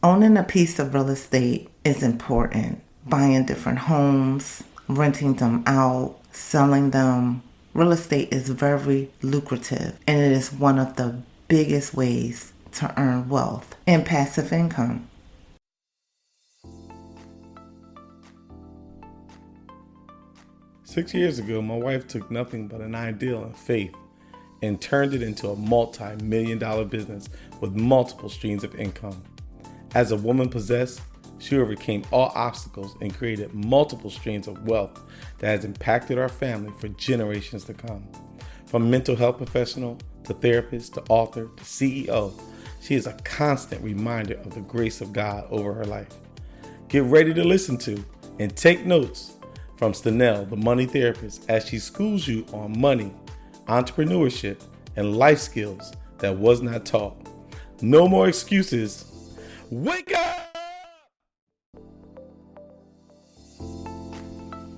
Owning a piece of real estate is important. Buying different homes, renting them out, selling them. Real estate is very lucrative and it is one of the biggest ways to earn wealth and passive income. 6 years ago, my wife took nothing but an ideal and faith and turned it into a multi-million-dollar business with multiple streams of income. As a woman possessed, she overcame all obstacles and created multiple streams of wealth that has impacted our family for generations to come. From mental health professional to therapist to author to CEO, she is a constant reminder of the grace of God over her life. Get ready to listen to and take notes from Stenell, the money therapist, as she schools you on money, entrepreneurship, and life skills that was not taught. No more excuses. Wake up!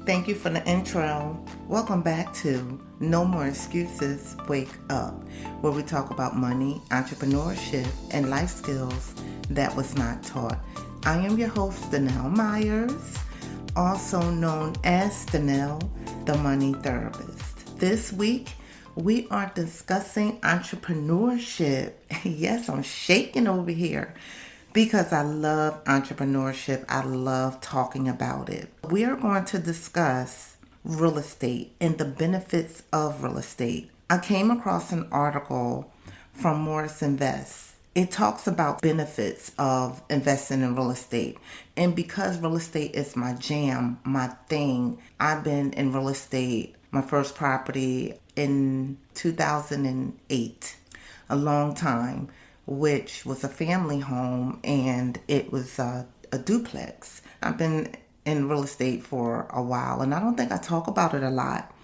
Thank you for the intro. Welcome back to No More Excuses, Wake Up, where we talk about money, entrepreneurship, and life skills that was not taught. I am your host, Stenell Myers, also known as Stenell, the money therapist. This week, we are discussing entrepreneurship. Yes, I'm shaking over here because I love entrepreneurship. I love talking about it. We are going to discuss real estate and the benefits of real estate. I came across an article from Morris Invest. It talks about benefits of investing in real estate. And because real estate is my jam, my thing, I've been in real estate, my first property in 2008, a long time, which was a family home and it was a duplex. I've been in real estate for a while and I don't think I talk about it a lot.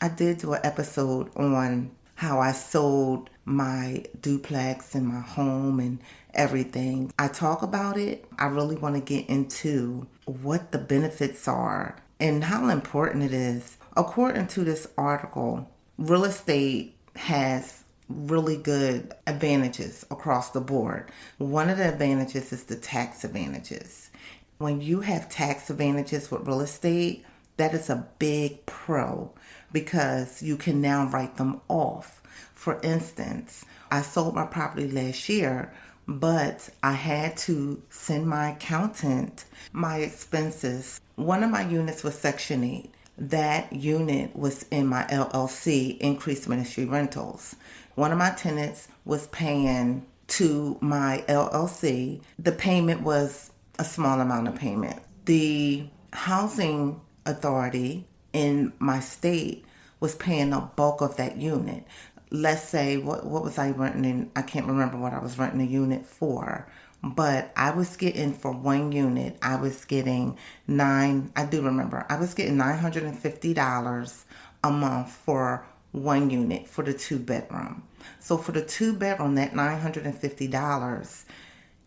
I did do an episode on how I sold my duplex and my home and everything. I talk about it. I really want to get into what the benefits are and how important it is. According to this article, real estate has really good advantages across the board. One of the advantages is the tax advantages. When you have tax advantages with real estate, that is a big pro because you can now write them off. For instance, I sold my property last year, but I had to send my accountant my expenses. One of my units was Section 8. That unit was in my LLC, Increased Ministry Rentals. One of my tenants was paying to my LLC. The payment was a small amount of payment. The housing authority in my state was paying the bulk of that unit. Let's say, what was I renting in? I can't remember what I was renting a unit for. But I was getting, for one unit, I was getting $950 a month for one unit for the 2-bedroom. So for the 2-bedroom, that $950,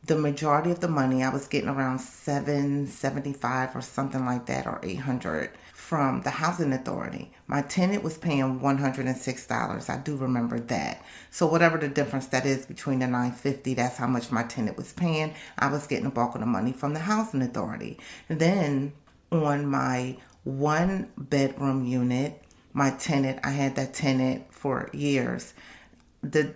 the majority of the money, I was getting around $775 or something like that, or $800 from the housing authority. My tenant was paying $106. I do remember that. So whatever the difference that is between the $950, that's how much my tenant was paying. I was getting a bulk of the money from the housing authority. And then on my 1-bedroom unit, I had that tenant for years. The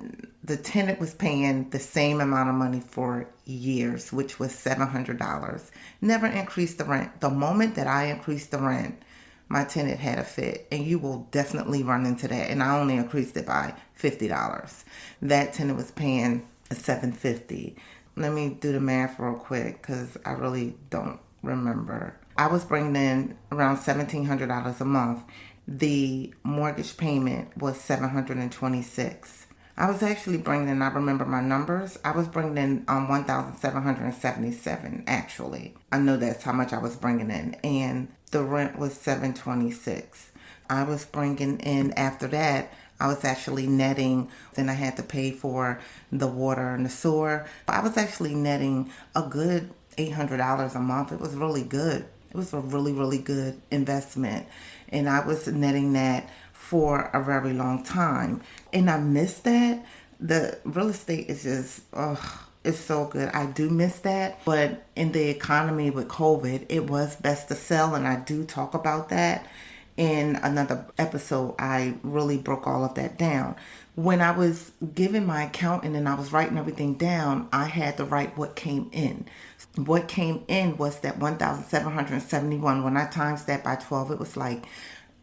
tenant was paying the same amount of money for years, which was $700. Never increased the rent. The moment that I increased the rent, my tenant had a fit, and you will definitely run into that. And I only increased it by $50. That tenant was paying $750. Let me do the math real quick because I really don't remember. I was bringing in around $1,700 a month. The mortgage payment was $726. I was actually bringing in, I remember my numbers, I was bringing in $1,777 actually. I know that's how much I was bringing in. And the rent was $726. I was bringing in, after that, I was actually netting, then I had to pay for the water and the sewer. I was actually netting a good $800 a month. It was really good. It was a really, really good investment. And I was netting that for a very long time. And I miss that. The real estate is just, It's so good. I do miss that. But in the economy with COVID, it was best to sell. And I do talk about that in another episode. I really broke all of that down. When I was giving my accounting and I was writing everything down, I had to write what came in. What came in was that 1,771. When I times that by 12, it was like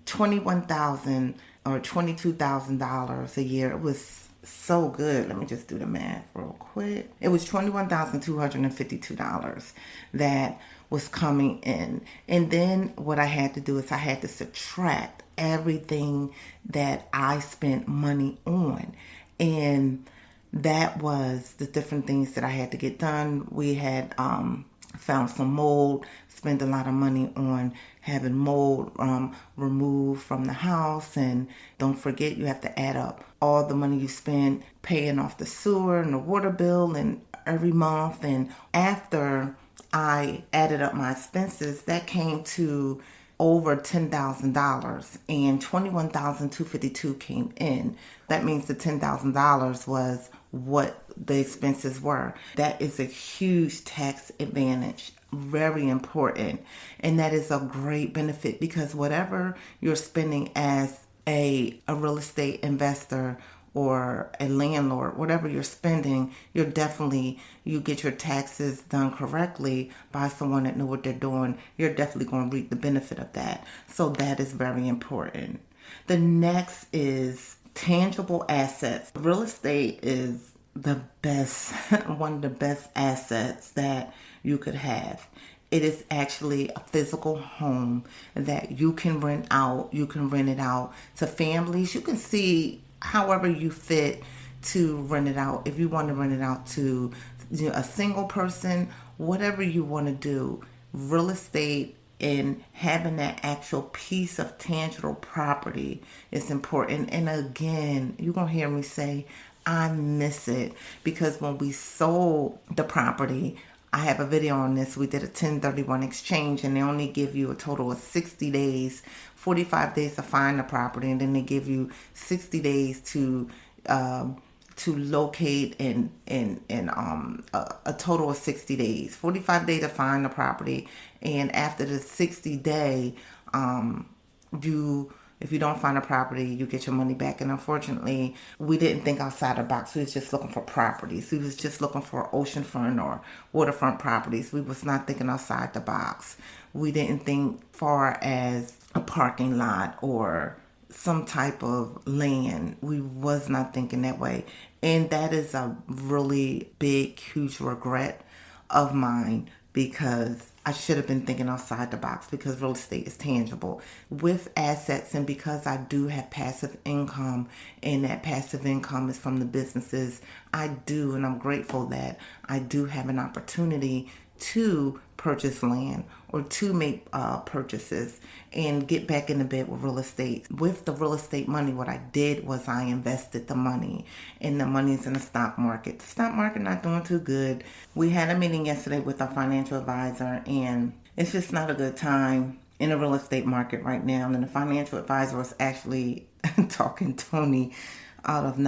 21,000 or $22,000 a year. It was so good. Let me just do the math real quick. It was $21,252 that was coming in. And then what I had to do is I had to subtract everything that I spent money on. And that was the different things that I had to get done. We had found some mold, spent a lot of money on having mold removed from the house. And don't forget, you have to add up all the money you spend paying off the sewer and the water bill and every month. And after I added up my expenses, that came to over $10,000, and $21,252 came in. That means the $10,000 was what the expenses were. That is a huge tax advantage, very important, and that is a great benefit because whatever you're spending as a real estate investor or a landlord, whatever you're spending, you get your taxes done correctly by someone that know what they're doing. You're definitely going to reap the benefit of that. So that is very important. The next is tangible assets. Real estate is the best, one of the best assets that you could have. It is actually a physical home that you can rent out. You can rent it out to families. You can see however you fit to rent it out. If you want to rent it out to a single person, whatever you want to do, real estate and having that actual piece of tangible property is important. And again, you're going to hear me say, I miss it because when we sold the property, I have a video on this. We did a 1031 exchange and they only give you a total of 60 days, 45 days to find the property, and then they give you 60 days to locate and a total of 60 days. 45 days to find the property, and after the 60 day, if you don't find a property, you get your money back. And unfortunately, we didn't think outside the box. We was just looking for properties. We was just looking for oceanfront or waterfront properties. We was not thinking outside the box. We didn't think far as a parking lot or some type of land. We was not thinking that way. And that is a really big, huge regret of mine because I should have been thinking outside the box because real estate is tangible with assets. And because I do have passive income and that passive income is from the businesses I do, and I'm grateful that I do have an opportunity to purchase land or to make purchases and get back in the bed with real estate. With the real estate money, what I did was I invested the money, and the money's in the stock market. The stock market not doing too good. We had a meeting yesterday with our financial advisor, and it's just not a good time in the real estate market right now. And the financial advisor was actually talking Tony out of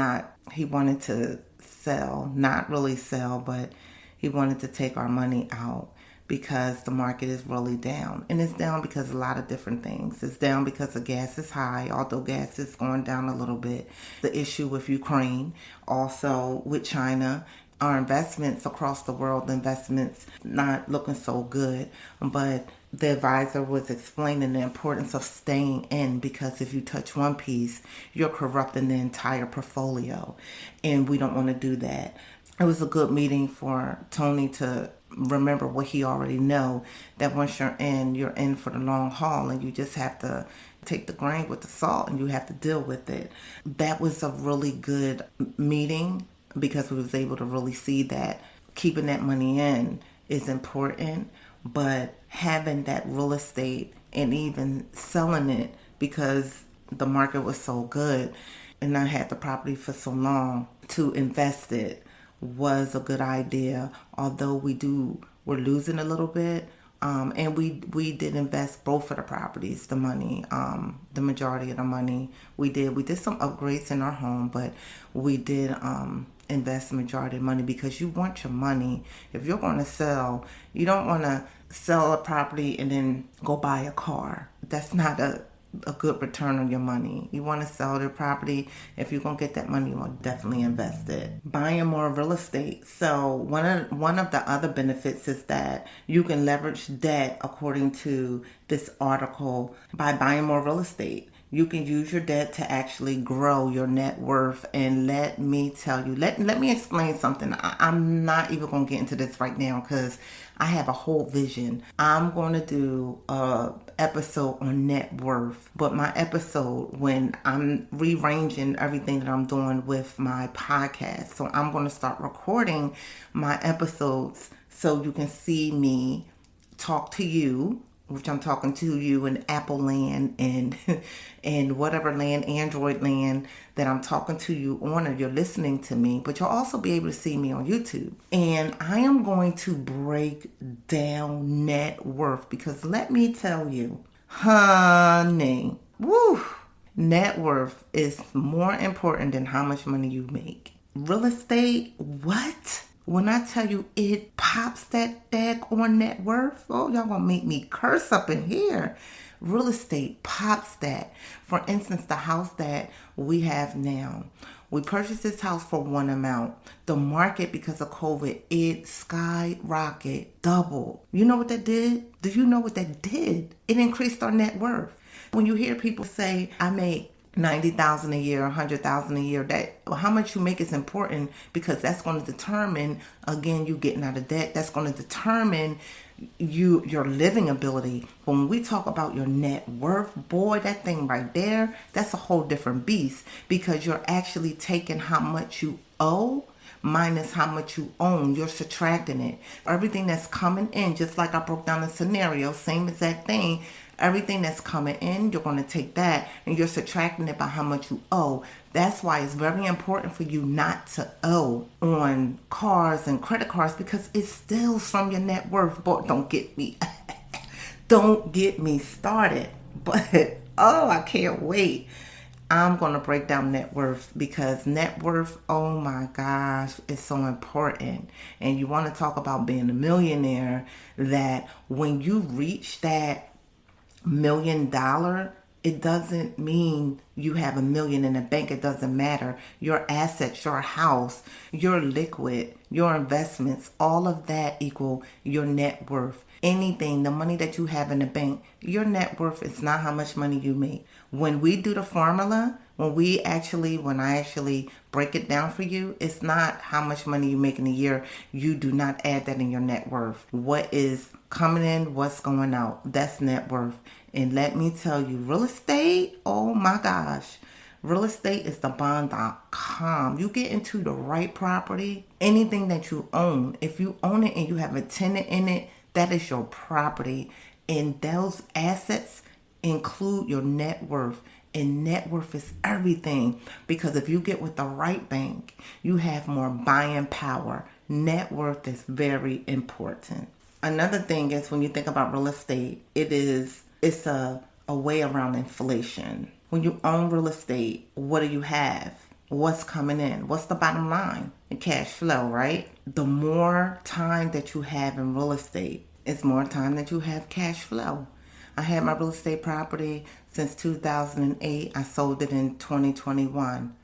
he wanted to sell, not really sell, but he wanted to take our money out because the market is really down. And it's down because of a lot of different things. It's down because the gas is high, although gas is going down a little bit. The issue with Ukraine, also with China, our investments across the world, investments not looking so good. But the advisor was explaining the importance of staying in because if you touch one piece, you're corrupting the entire portfolio. And we don't want to do that. It was a good meeting for Tony to remember what he already know, that once you're in for the long haul, and you just have to take the grain with the salt and you have to deal with it. That was a really good meeting because we was able to really see that keeping that money in is important, but having that real estate and even selling it because the market was so good and I had the property for so long to invest it was a good idea, although we're losing a little bit. And we did invest both of the properties, the money, the majority of the money we did. We did some upgrades in our home, but we did invest the majority of money because you want your money. If you're going to sell, you don't want to sell a property and then go buy a car. That's not a good return on your money. You want to sell the property. If you're going to get that money, you want to definitely invest it. Buying more real estate. So one of the other benefits is that you can leverage debt, according to this article, by buying more real estate. You can use your debt to actually grow your net worth. And let me tell you, let me explain something. I'm not even going to get into this right now because I have a whole vision. I'm going to do a episode on net worth, but my episode when I'm rearranging everything that I'm doing with my podcast. So I'm going to start recording my episodes so you can see me talk to you, which I'm talking to you in Apple land and whatever land, Android land that I'm talking to you on, or you're listening to me, but you'll also be able to see me on YouTube. And I am going to break down net worth because let me tell you, honey, net worth is more important than how much money you make. Real estate, what? When I tell you it pops that dag on net worth, oh, y'all gonna make me curse up in here. Real estate pops that. For instance, the house that we have now, we purchased this house for one amount. The market, because of COVID, it skyrocketed, doubled. You know what that did? Do you know what that did? It increased our net worth. When you hear people say, I make $90,000 a year, $100,000 a year, that how much you make is important because that's going to determine, again, you getting out of debt. That's going to determine your living ability. When we talk about your net worth, boy, that thing right there, that's a whole different beast because you're actually taking how much you owe minus how much you own. You're subtracting it. Everything that's coming in, just like I broke down the scenario, same exact thing. Everything that's coming in, you're going to take that and you're subtracting it by how much you owe. That's why it's very important for you not to owe on cars and credit cards because it steals from your net worth. But don't get me started. But, oh, I can't wait. I'm going to break down net worth because net worth, oh my gosh, is so important. And you want to talk about being a millionaire, that when you reach that $1 million, it doesn't mean you have $1 million in the bank. It doesn't matter. Your assets, your house, your liquid, your investments, all of that equal your net worth. Anything, the money that you have in the bank, your net worth is not how much money you make. When we do the formula, when I actually break it down for you, it's not how much money you make in a year. You do not add that in your net worth. What is coming in, what's going out, that's net worth. And let me tell you, real estate, oh my gosh, real estate is the bond.com. You get into the right property, anything that you own, if you own it and you have a tenant in it, that is your property. And those assets include your net worth. And net worth is everything, because if you get with the right bank, you have more buying power. Net worth is very important. Another thing is, when you think about real estate, it's a way around inflation. When you own real estate, what do you have? What's coming in? What's the bottom line? The cash flow, right? The more time that you have in real estate, it's more time that you have cash flow. I had my real estate property since 2008. I sold it in 2021.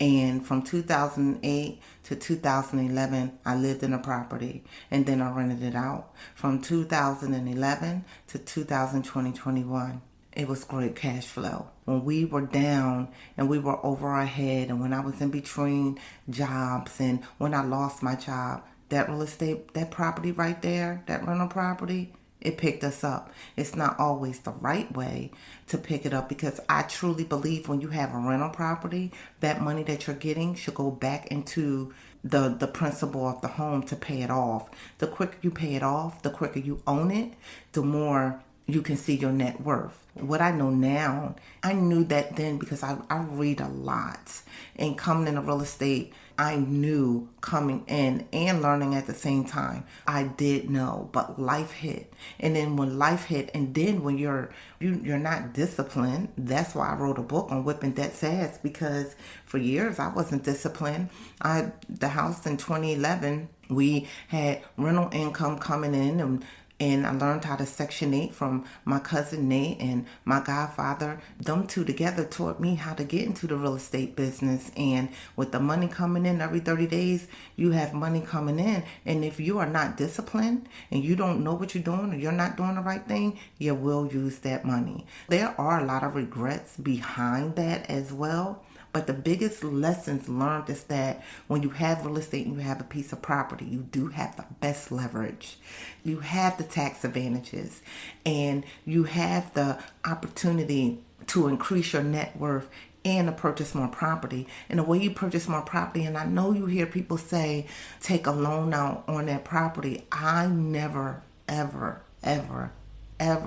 And from 2008 to 2011, I lived in a property and then I rented it out. From 2011 to 2021, it was great cash flow. When we were down and we were over our head, and when I was in between jobs, and when I lost my job, that real estate, that property right there, that rental property, it picked us up. It's not always the right way to pick it up, because I truly believe when you have a rental property, that money that you're getting should go back into the principal of the home to pay it off. The quicker you pay it off, the quicker you own it, the more you can see your net worth. What I know now, I knew that then because I read a lot. And coming into real estate, I knew coming in and learning at the same time. I did know, but life hit. And then when life hit, and then when you're not disciplined, that's why I wrote a book on whipping debts ass, because for years I wasn't disciplined. The house in 2011, we had rental income coming in, and I learned how to Section 8 from my cousin Nate and my godfather. Them two together taught me how to get into the real estate business. And with the money coming in every 30 days, you have money coming in. And if you are not disciplined and you don't know what you're doing, or you're not doing the right thing, you will use that money. There are a lot of regrets behind that as well. But the biggest lessons learned is that when you have real estate and you have a piece of property, you do have the best leverage. You have the tax advantages, and you have the opportunity to increase your net worth and to purchase more property. And the way you purchase more property, and I know you hear people say, take a loan out on that property. I never, ever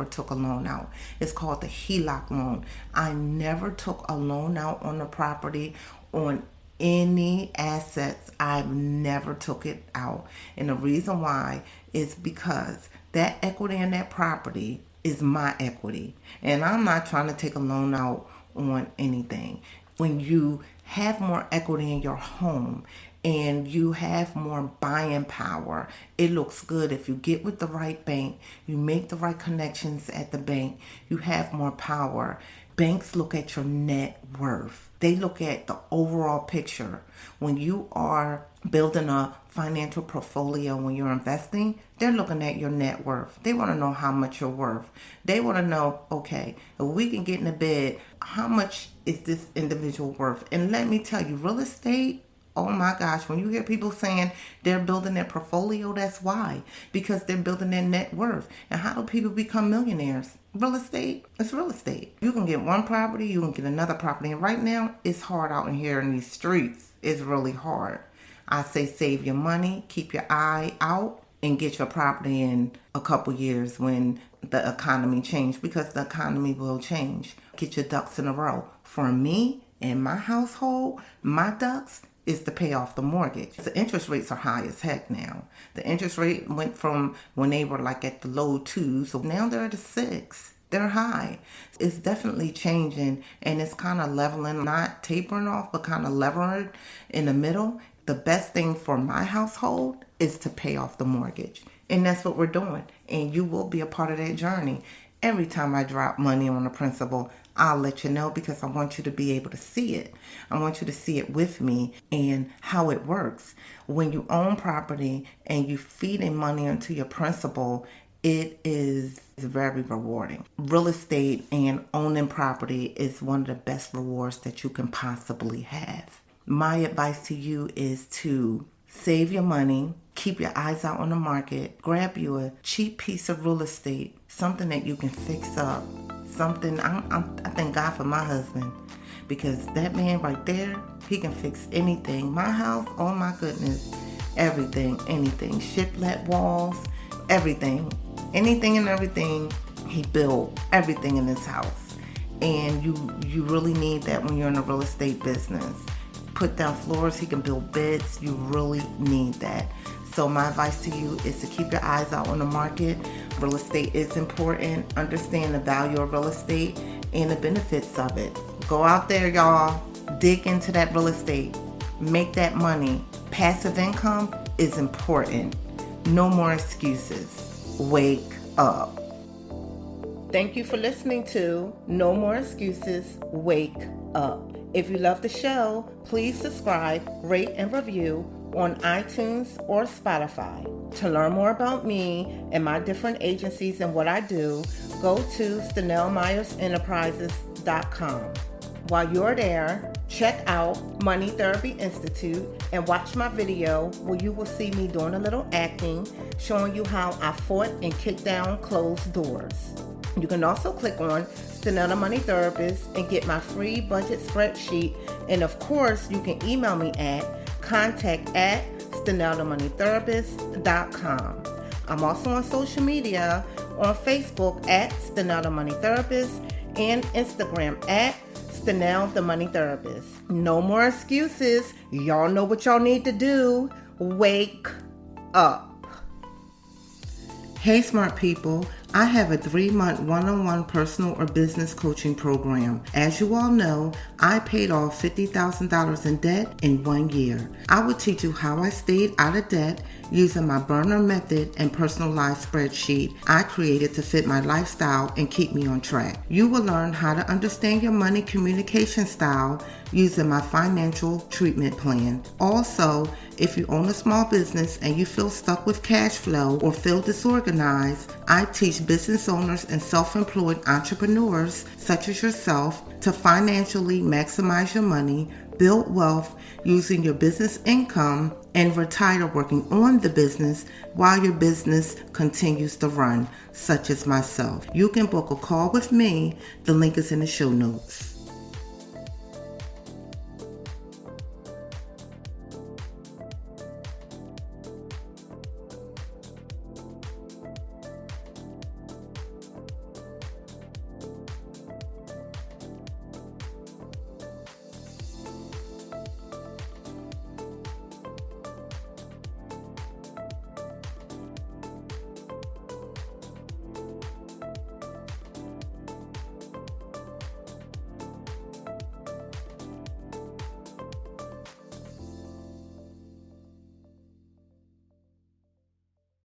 took a loan out. It's called the HELOC loan. I never took a loan out on the property, on any assets. I've never took it out. And the reason why is because that equity in that property is my equity. And I'm not trying to take a loan out on anything. When you have more equity in your home and you have more buying power, it looks good. If you get with the right bank, you make the right connections at the bank, you have more power. Banks look at your net worth. They look at the overall picture. When you are building a financial portfolio, when you're investing, they're looking at your net worth. They want to know how much you're worth. They want to know, okay, if we can get in the bed, how much is this individual worth? And let me tell you, real estate, oh my gosh, when you hear people saying they're building their portfolio, that's why. Because they're building their net worth. And how do people become millionaires? Real estate, it's real estate. You can get one property, you can get another property. And right now, it's hard out in here in these streets. It's really hard. I say save your money, keep your eye out, and get your property in a couple years when the economy changes, because the economy will change. Get your ducks in a row. For me and my household, my ducks is to pay off the mortgage. The interest rates are high as heck now. The interest rate went from when they were like at the low 2s, so now they're at the 6. They're high. It's definitely changing, and it's kind of leveling, not tapering off, but kind of leveling in the middle. The best thing for my household is to pay off the mortgage. And that's what we're doing. And you will be a part of that journey. Every time I drop money on a principal, I'll let you know, because I want you to be able to see it. I want you to see it with me and how it works. When you own property and you feeding money into your principal, it is very rewarding. Real estate and owning property is one of the best rewards that you can possibly have. My advice to you is to save your money, keep your eyes out on the market, grab you a cheap piece of real estate, something that you can fix up, something. I thank God for my husband, because that man right there, he can fix anything. My house, oh my goodness, everything, anything, shiplet walls, everything, anything and everything. He built everything in his house, and you really need that when you're in the real estate business. Put down floors, he can build beds. You really need that. So my advice to you is to keep your eyes out on the market. Real estate is important. Understand the value of real estate and the benefits of it. Go out there, y'all. Dig into that real estate. Make that money. Passive income is important. No more excuses. Wake up. Thank you for listening to No More Excuses. Wake up. If you love the show, please subscribe, rate, and review on iTunes or Spotify. To learn more about me and my different agencies and what I do, go to StenellMyersEnterprises.com. While you're there, check out Money Therapy Institute and watch my video where you will see me doing a little acting, showing you how I fought and kicked down closed doors. You can also click on Stenell the Money Therapist and get my free budget spreadsheet. And of course, you can email me at contact@StenellTheMoneyTherapist.com. I'm also on social media on Facebook at Stenell the Money Therapist and Instagram at Stenell, the money therapist. No more excuses. Y'all know what y'all need to do. Wake up. Hey, smart people. I have a 3-month one-on-one personal or business coaching program. As you all know, I paid off $50,000 in debt in 1 year. I will teach you how I stayed out of debt using my burner method and personalized spreadsheet I created to fit my lifestyle and keep me on track. You will learn how to understand your money communication style using my financial treatment plan. Also, if you own a small business and you feel stuck with cash flow or feel disorganized, I teach business owners and self-employed entrepreneurs such as yourself to financially maximize your money, build wealth using your business income, and retire working on the business while your business continues to run, such as myself. You can book a call with me. The link is in the show notes.